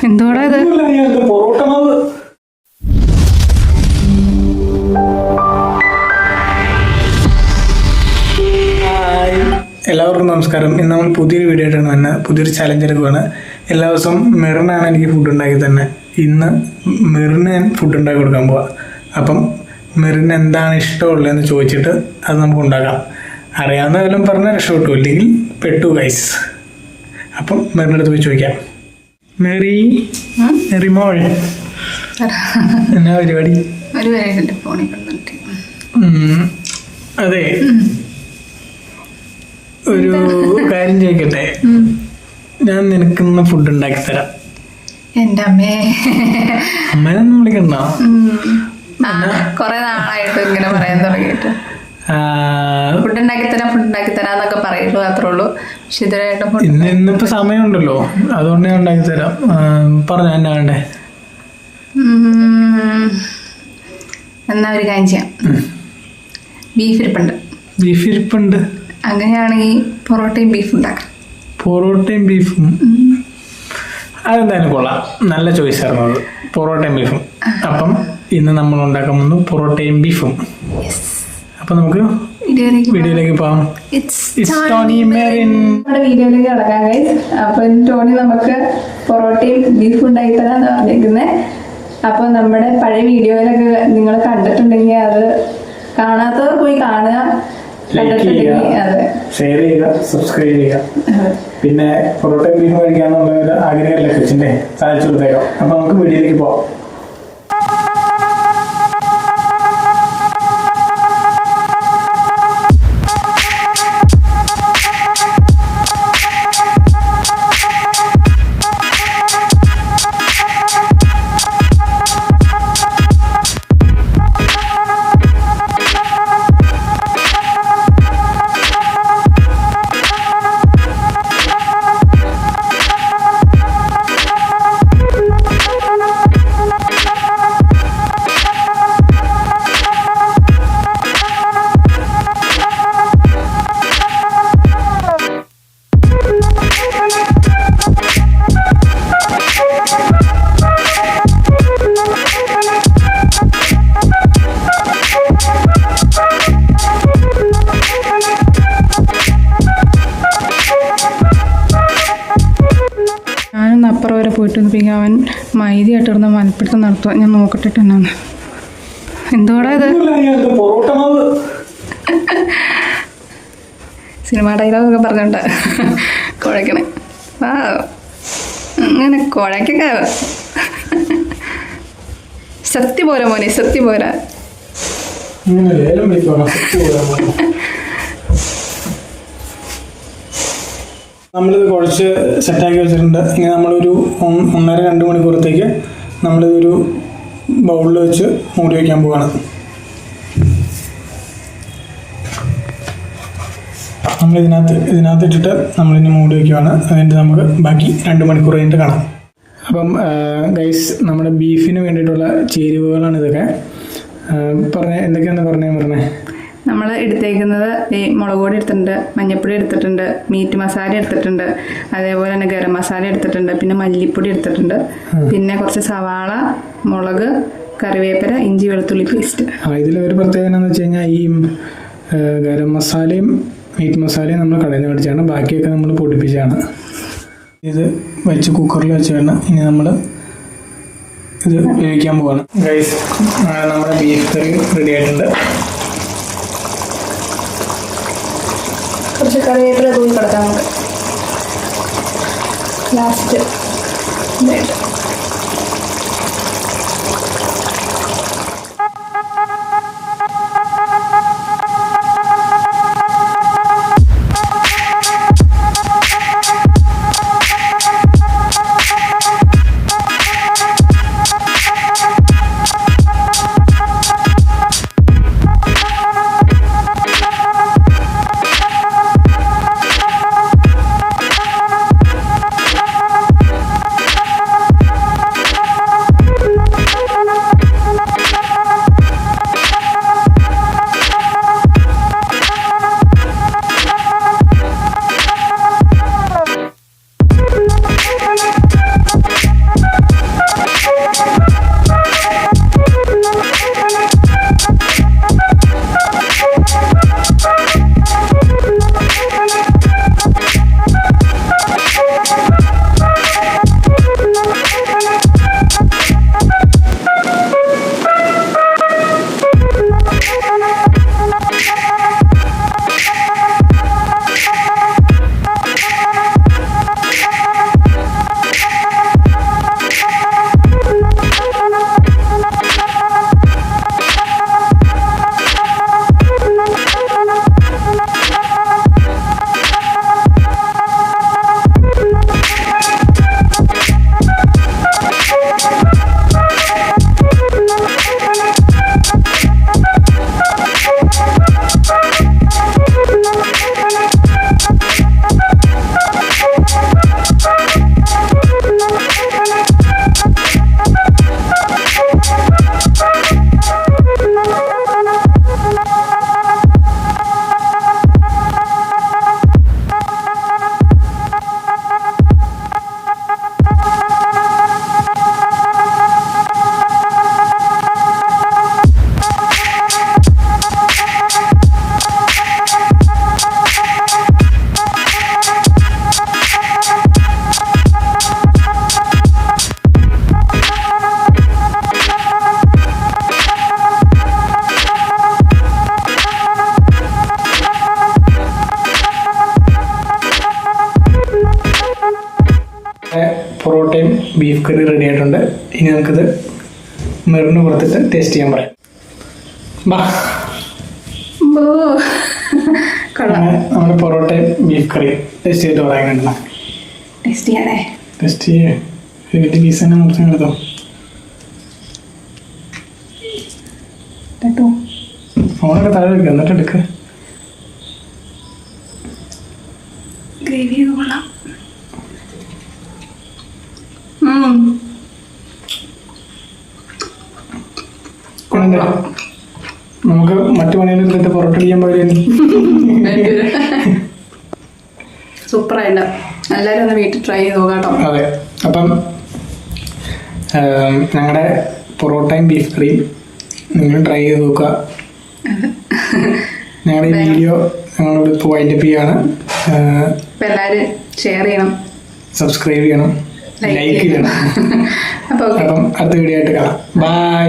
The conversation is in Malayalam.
എന്തോടാ ഇത്? പൊറോട്ട മാവ്. എല്ലാവർക്കും നമസ്കാരം. ഇന്ന് നമ്മൾ പുതിയൊരു വീഡിയോ ആയിട്ടാണ് വന്നത്. പുതിയൊരു ചലഞ്ച് എടുക്കുകയാണ്. എല്ലാ ദിവസവും മെറിനാണ് എനിക്ക് ഫുഡ് ഉണ്ടാക്കി തന്നെ. ഇന്ന് മെറിന് ഞാൻ ഫുഡ് ഉണ്ടാക്കി കൊടുക്കാൻ പോവാം. അപ്പം മെറിന് എന്താണ് ഇഷ്ടമുള്ളതെന്ന് ചോദിച്ചിട്ട് അത് നമുക്ക് ഉണ്ടാക്കാം. അറിയാവുന്ന വല്ലതും പറഞ്ഞാൽ രക്ഷപ്പെട്ടു, ഇല്ലെങ്കിൽ പെട്ടു ഗൈസ്. അപ്പം മെറിൻ്റെ അടുത്ത് പോയി ചോദിക്കാം. മെറി മെറിമോൾ എന്നാ പരിപാടി? അതെ, ഒരു കാര്യം ചോദിക്കട്ടെ? ഞാൻ നിനക്കിന്ന് ഫുഡ് ഉണ്ടാക്കി തരാം. എന്റെ അമ്മേ, അമ്മേനൊന്നും വിളിക്കണ്ട. കൊറേ നാളായിട്ട് ഇങ്ങനെ പറയാൻ തുടങ്ങിയിട്ട് ഫുഡ് ഉണ്ടാക്കി തരാന്നൊക്കെ പറയുള്ളൂ, അത്രേ ഉള്ളൂ. പക്ഷെ ഇതുവരെയായിട്ടും ഇന്നിപ്പോ സമയമുണ്ടല്ലോ, അതുകൊണ്ട് ഞാൻ ഉണ്ടാക്കി തരാം. പറഞ്ഞ എന്നാ വേണ്ടേ? എന്നാ ഒരു കാര്യം ചെയ്യാം. ബീഫ് ഇരിപ്പുണ്ട്. അങ്ങനെയാണെങ്കിൽ പൊറോട്ടയും ബീഫ് ഉണ്ടാക്കാം. പൊറോട്ടയും ബീഫും അതെന്തായാലും കൊള്ളാം, നല്ല ചോയ്സ് ആയിരുന്നു അത്, പൊറോട്ടയും ബീഫും. അപ്പം ഇന്ന് നമ്മൾ ഉണ്ടാക്കാൻ പോകുന്നു പൊറോട്ടയും ബീഫും. അപ്പൊ നമുക്ക് വീഡിയോയിലേക്ക് പോകാം. നമ്മുടെ വീഡിയോയിലേക്ക് കിടക്കാം ഗൈസ്. അപ്പൊ ടോണി നമുക്ക് പൊറോട്ടയും ബീഫും ഉണ്ടാക്കി തരാന്ന് പറഞ്ഞിരിക്കുന്നത്. അപ്പൊ നമ്മുടെ പഴയ വീഡിയോയിലൊക്കെ നിങ്ങൾ കണ്ടിട്ടുണ്ടെങ്കിൽ അത് കാണാത്തവർ പോയി കാണുക, ഷെയർ ചെയ്യുക, സബ്സ്ക്രൈബ് ചെയ്യുക. പിന്നെ പൊറോട്ടയും ബീഫും കഴിക്കാന്നുള്ള ഒരു ആഗ്രഹമല്ലേ കൊച്ചിന്റെ, സാധിച്ചു കൊടുത്തേക്കാം. അപ്പൊ നമുക്ക് വീഡിയോയിലേക്ക് പോവാം. ഞാനൊന്ന് അപ്പുറം വരെ പോയിട്ട് പിന്നെ അവൻ മൈദയായിട്ട് ഇടുന്ന മലപ്പിടുത്തം നടത്തുക. ഞാൻ നോക്കട്ടിട്ട് എന്നാണ്. എന്തോടാ ഇത്? സിനിമ ഡയലോഗൊക്കെ പറഞ്ഞോണ്ട കുഴക്കണേ. വാ, അങ്ങനെ കുഴക്കൊക്കെ സത്യ പോരാ മോനെ, സത്യ പോരാ. നമ്മളിത് കുഴച്ച് സെറ്റാക്കി വെച്ചിട്ടുണ്ട്. ഇങ്ങനെ നമ്മളൊരു 1.5-2 മണിക്കൂറത്തേക്ക് നമ്മളിതൊരു ബൗളിൽ വെച്ച് മൂടി വയ്ക്കാൻ പോവാണ്. നമ്മൾ ഇതിനകത്ത് ഇട്ടിട്ട് നമ്മളിനി മൂടി വയ്ക്കുവാണ്. അതിൻ്റെ നമുക്ക് ബാക്കി 2 മണിക്കൂർ കഴിഞ്ഞിട്ട് കാണാം. അപ്പം ഗൈസ്, നമ്മുടെ ബീഫിന് വേണ്ടിയിട്ടുള്ള ചേരുവകളാണ് ഇതൊക്കെ. എന്തൊക്കെയാണെന്ന് പറഞ്ഞേ. നമ്മൾ എടുത്തേക്കുന്നത് മുളക് പൊടി എടുത്തിട്ടുണ്ട്, മഞ്ഞൾപ്പൊടി എടുത്തിട്ടുണ്ട്, മീറ്റ് മസാല എടുത്തിട്ടുണ്ട്, അതേപോലെ തന്നെ ഗരം മസാല എടുത്തിട്ടുണ്ട്, പിന്നെ മല്ലിപ്പൊടി എടുത്തിട്ടുണ്ട്, പിന്നെ കുറച്ച് സവാള, മുളക്, കറിവേപ്പില, ഇഞ്ചി വെളുത്തുള്ളി പേസ്റ്റ്. ഇതിലൊരു പ്രത്യേകത എന്ന് വെച്ച് കഴിഞ്ഞാൽ ഈ ഗരം മസാലയും മീറ്റ് മസാലയും നമ്മൾ കടയിൽ നിന്ന് മേടിച്ചാണ്, ബാക്കിയൊക്കെ നമ്മൾ പൊടിപ്പിച്ചാണ്. ഇത് വെച്ച് കുക്കറിൽ വെച്ചാണ് ഇനി നമ്മൾ ഇത് വേവിക്കാൻ പോവാണ്. ഗൈസ്, നമ്മുടെ ബീഫ് കറി റെഡി ആയിട്ടുണ്ട്. കുറച്ച് കറിവേപ്പില തൂക്കി കിടക്കാം നമുക്ക് ലാസ്റ്റ്. പൊറോട്ടയും ബീഫ് കറി റെഡി ആയിട്ടുണ്ട്. ഇനി നമുക്കിത് മെറിന് കൊടുത്തിട്ട് ടേസ്റ്റ് ചെയ്യാൻ പറയാം. ബാ, കൊള്ളാം. നമ്മുടെ പൊറോട്ടയും ബീഫ് കറിയും ടേസ്റ്റ് ചെയ്തിട്ട് പറയാനുണ്ടല്ലോ. ടേസ്റ്റ് ചെയ്യാനേ? ടേസ്റ്റ് ചെയ്യേ. വലിയ പീസ് തന്നെ മുറിച്ച് എടുത്തോ. ഫോണൊക്കെ താഴെ വെക്കുക, എന്നിട്ട് എടുക്കുക. ഗ്രേവി കൊള്ളാം. നമുക്ക് മറ്റു പണികളും എടുത്തിട്ട് പൊറോട്ട അടിക്കാൻ പോയാലും സൂപ്പറായിട്ട് എല്ലാവരും ഒന്ന് വീട്ടിൽ ട്രൈ ചെയ്ത് നോക്കാട്ടോ. അതെ. അപ്പം ഞങ്ങളുടെ പൊറോട്ടയും ബീഫ് കറിയും നിങ്ങൾ ട്രൈ ചെയ്ത് നോക്കുക. ഞങ്ങളുടെ ഈ വീഡിയോ ഞങ്ങളോട് ഇപ്പോൾ വൈൻഡപ്പ് ചെയ്യാണ്. അപ്പം എല്ലാവരും ഷെയർ ചെയ്യണം, സബ്സ്ക്രൈബ് ചെയ്യണം, ലൈക്ക് ചെയ്യണം. അപ്പം അടുത്ത വീഡിയോ ആയിട്ട് കാണാം. ബൈ.